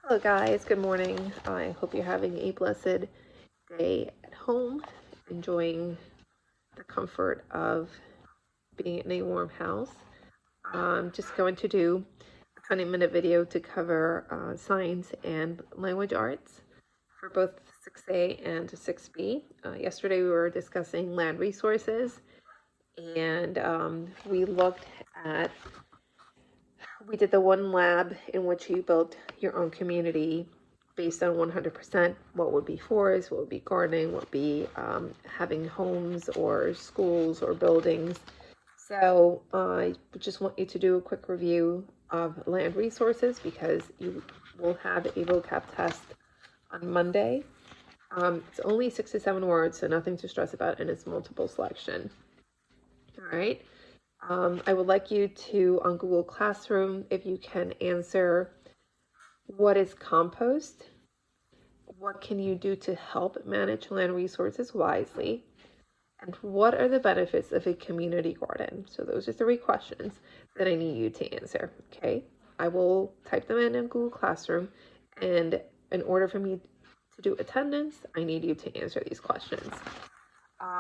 Hello guys, good morning. I hope you're having a blessed day at home, enjoying the comfort of being in a warm house. I'm just going to do a 20-minute video to cover science and language arts for both 6A and 6B. Yesterday we were discussing land resources, and we did the one lab in which you built your own community based on 100% what would be forest, what would be gardening, what would be having homes or schools or buildings. So I just want you to do a quick review of land resources because you will have a vocab test on Monday. It's only 6 to 7 words, so nothing to stress about, and it's multiple selection. All right. I would like you to, on Google Classroom, if you can answer, what is compost? What can you do to help manage land resources wisely? And what are the benefits of a community garden? So those are 3 questions that I need you to answer, okay? I will type them in Google Classroom, and in order for me to do attendance, I need you to answer these questions.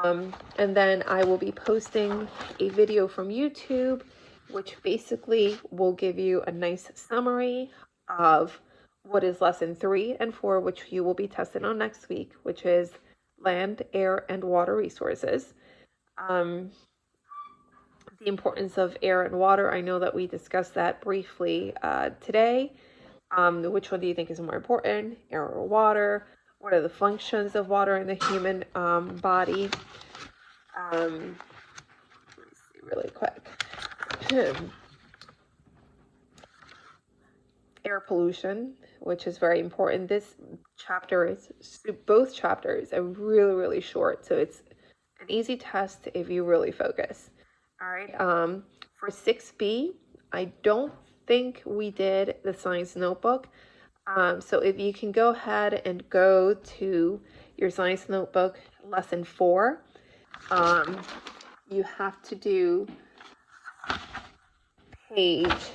And then I will be posting a video from YouTube, which basically will give you a nice summary of what is lesson 3 and 4, which you will be tested on next week, which is land, air, and water resources. The importance of air and water, I know that we discussed that briefly today. Which one do you think is more important, air or water? What are the functions of water in the human body? Let me see really quick. Air pollution, which is very important. This chapter is, both chapters are really, really short, so it's an easy test if you really focus. All right. For 6B, I don't think we did the science notebook. So if you can go ahead and go to your science notebook, lesson 4, you have to do page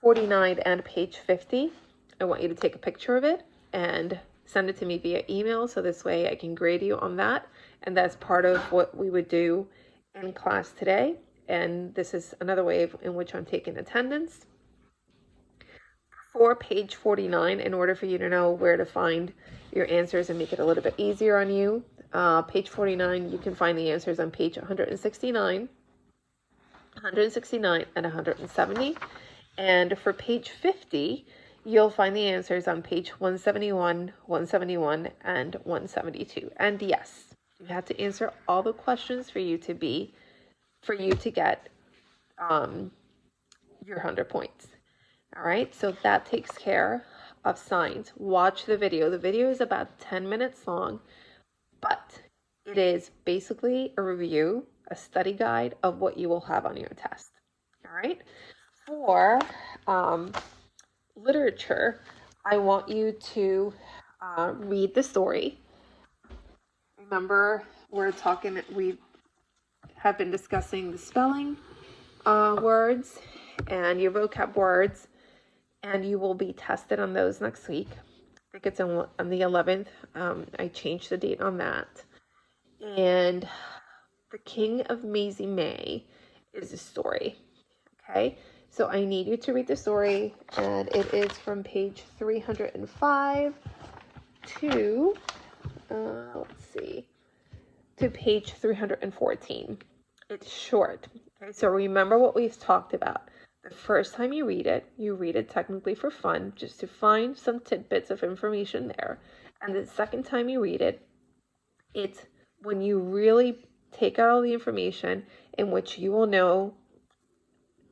49 and page 50. I want you to take a picture of it and send it to me via email, so this way I can grade you on that. And that's part of what we would do in class today. And this is another way in which I'm taking attendance. For page 49, in order for you to know where to find your answers and make it a little bit easier on you, page 49, you can find the answers on page 169, 169, and 170. And for page 50, you'll find the answers on page 171, 171, and 172. And yes, you have to answer all the questions for you to get your 100 points. All right, so that takes care of science. Watch the video. The video is about 10 minutes long, but it is basically a review, a study guide of what you will have on your test. All right. For literature, I want you to read the story. Remember, we have been discussing the spelling words and your vocab words, and you will be tested on those next week. I think it's on the 11th. I changed the date on that. And The King of Maisie May is the story. Okay, so I need you to read the story, and it is from page 305 to, to page 314. It's short. Okay, so remember what we've talked about. The first time you read it technically for fun, just to find some tidbits of information there. And the second time you read it, it's when you really take out all the information, in which you will know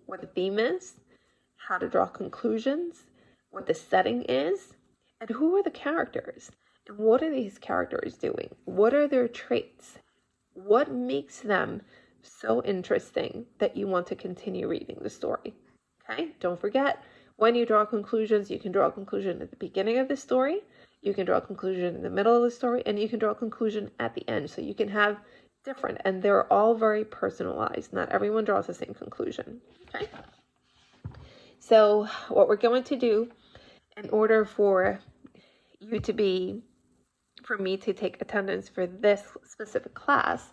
what the theme is, how to draw conclusions, what the setting is, and who are the characters, and what are these characters doing? What are their traits? What makes them so interesting that you want to continue reading the story? Okay, don't forget, when you draw conclusions, you can draw a conclusion at the beginning of the story, you can draw a conclusion in the middle of the story, and you can draw a conclusion at the end. So you can have different, and they're all very personalized. Not everyone draws the same conclusion. Okay, so what we're going to do in order for me to take attendance for this specific class,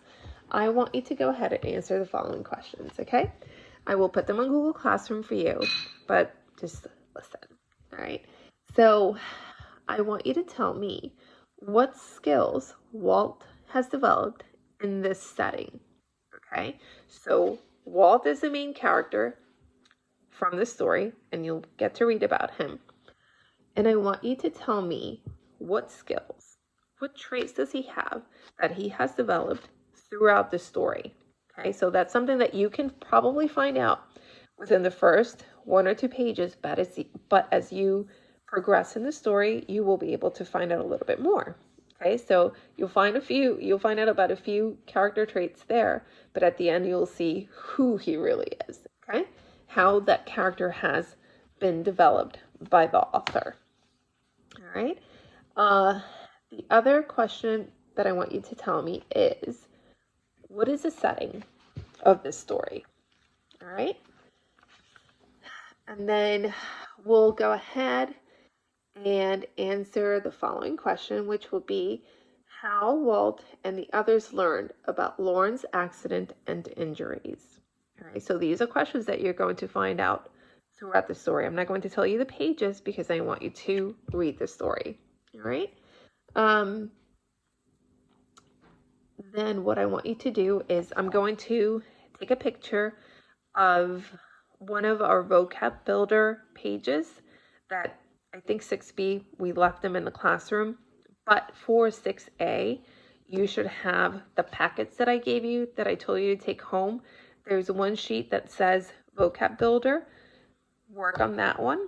I want you to go ahead and answer the following questions, okay? I will put them on Google Classroom for you, but just listen, all right? So I want you to tell me what skills Walt has developed in this setting, okay? So Walt is the main character from the story, and you'll get to read about him. And I want you to tell me what skills, what traits does he have that he has developed throughout the story. Okay, so that's something that you can probably find out within the first 1 or 2 pages, but as you progress in the story, you will be able to find out a little bit more. Okay, so you'll find out about a few character traits there, but at the end you'll see who he really is. Okay, how that character has been developed by the author. All right. The other question that I want you to tell me is, what is the setting of this story? All right. And then we'll go ahead and answer the following question, which will be how Walt and the others learned about Lauren's accident and injuries. All right. So these are questions that you're going to find out throughout the story. I'm not going to tell you the pages because I want you to read the story. All right. Then what I want you to do is I'm going to take a picture of one of our vocab builder pages that I think 6B, we left them in the classroom, but for 6A, you should have the packets that I gave you that I told you to take home. There's one sheet that says vocab builder. Work on that one.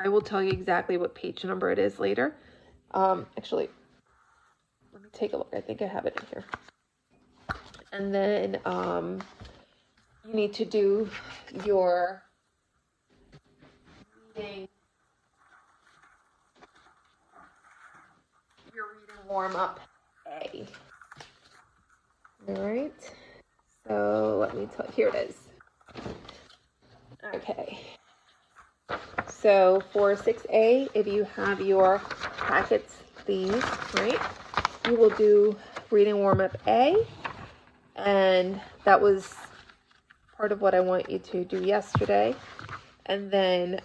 I will tell you exactly what page number it is later. Actually, let me take a look. I think I have it in here. And then you need to do your reading warm-up A. All right. So let me tell you. Here it is. Okay. So for 6A, if you have your packets, these, right, you will do reading warm-up A. And that was part of what I want you to do yesterday. And then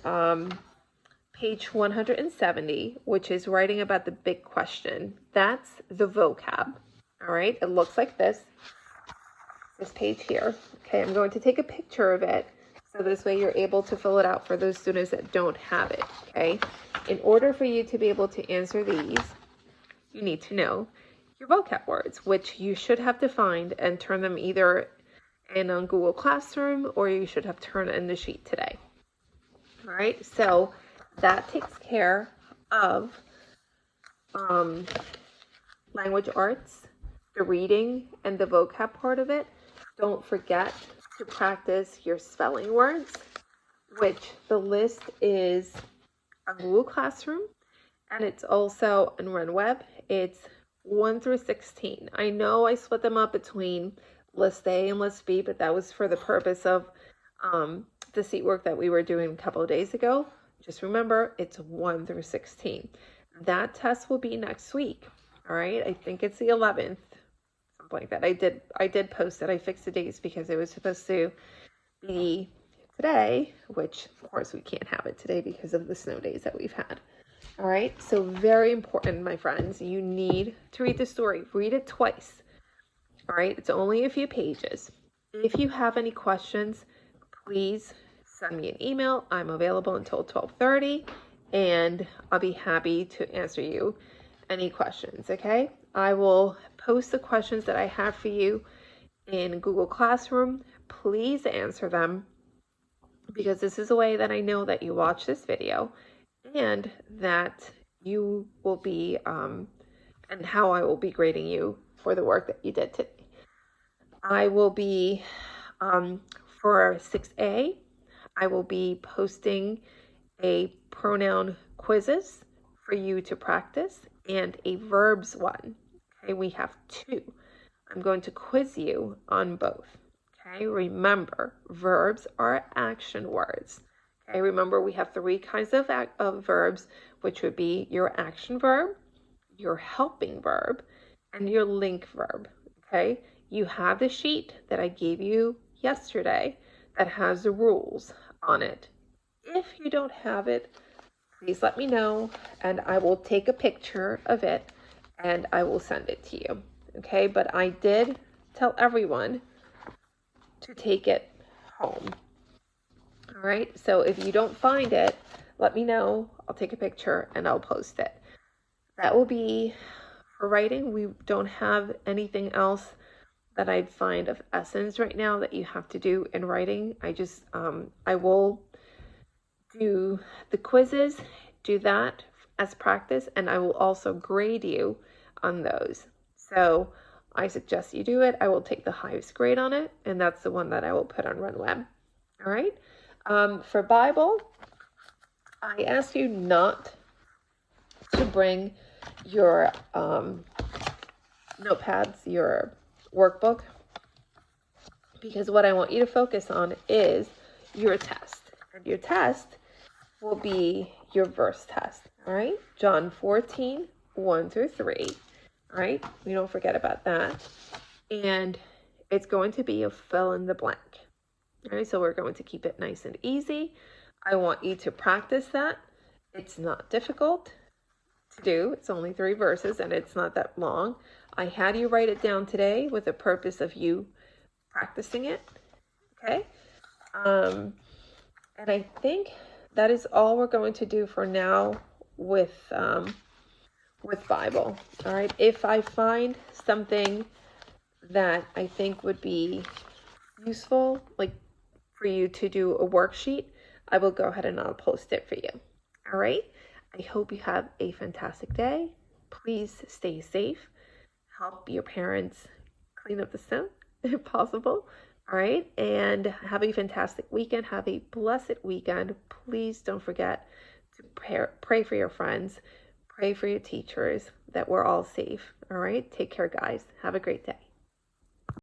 page 170, which is writing about the big question. That's the vocab. All right, it looks like this page here. Okay, I'm going to take a picture of it so this way you're able to fill it out for those students that don't have it. Okay, in order for you to be able to answer these, you need to know your vocab words, which you should have defined and turn them either in on Google Classroom or you should have turned in the sheet today. All right, so that takes care of language arts, the reading and the vocab part of it. Don't forget to practice your spelling words, which the list is on Google Classroom and it's also on RunWeb. It's 1 through 16. I know I split them up between list A and list B, but that was for the purpose of the seat work that we were doing a couple of days ago. Just remember, it's 1 through 16. That test will be next week. All right, I think it's the 11th, something like that. I did post it. I fixed the dates because it was supposed to be today, which of course we can't have it today because of the snow days that we've had. All right, so very important, my friends. You need to read the story. Read it twice. All right, it's only a few pages. If you have any questions, please send me an email. I'm available until 12:30 and I'll be happy to answer you any questions, okay? I will post the questions that I have for you in Google Classroom. Please answer them because this is a way that I know that you watch this video and that you will be, and how I will be grading you for the work that you did today. I will be, for 6A, I will be posting a pronoun quizzes for you to practice and a verbs one. Okay, we have 2. I'm going to quiz you on both. Okay, remember, verbs are action words. Okay, remember we have three kinds of verbs, which would be your action verb, your helping verb, and your link verb. Okay, you have the sheet that I gave you yesterday that has the rules on it. If you don't have it, please let me know and I will take a picture of it and I will send it to you. Okay, but I did tell everyone to take it home. All right, so if you don't find it, let me know. I'll take a picture and I'll post it. That will be for writing. We don't have anything else that I'd find of essence right now that you have to do in writing. I will do the quizzes, do that as practice, and I will also grade you on those. So I suggest you do it. I will take the highest grade on it, and that's the one that I will put on RunWeb. All right. For Bible, I ask you not to bring your notepads, your workbook, because what I want you to focus on is your test. And your test will be your verse test. All right. John 14, 1 through 3. All right. We don't forget about that. And it's going to be a fill in the blank. All right. So we're going to keep it nice and easy. I want you to practice that. It's not difficult to do. It's only 3 verses and it's not that long. I had you write it down today with the purpose of you practicing it. Okay. And I think that is all we're going to do for now with Bible. All right. If I find something that I think would be useful, like for you to do a worksheet, I will go ahead and I'll post it for you. All right. I hope you have a fantastic day. Please stay safe. Help your parents clean up the snow if possible. All right. And have a fantastic weekend. Have a blessed weekend. Please don't forget to pray for your friends. Pray for your teachers that we're all safe. All right. Take care, guys. Have a great day.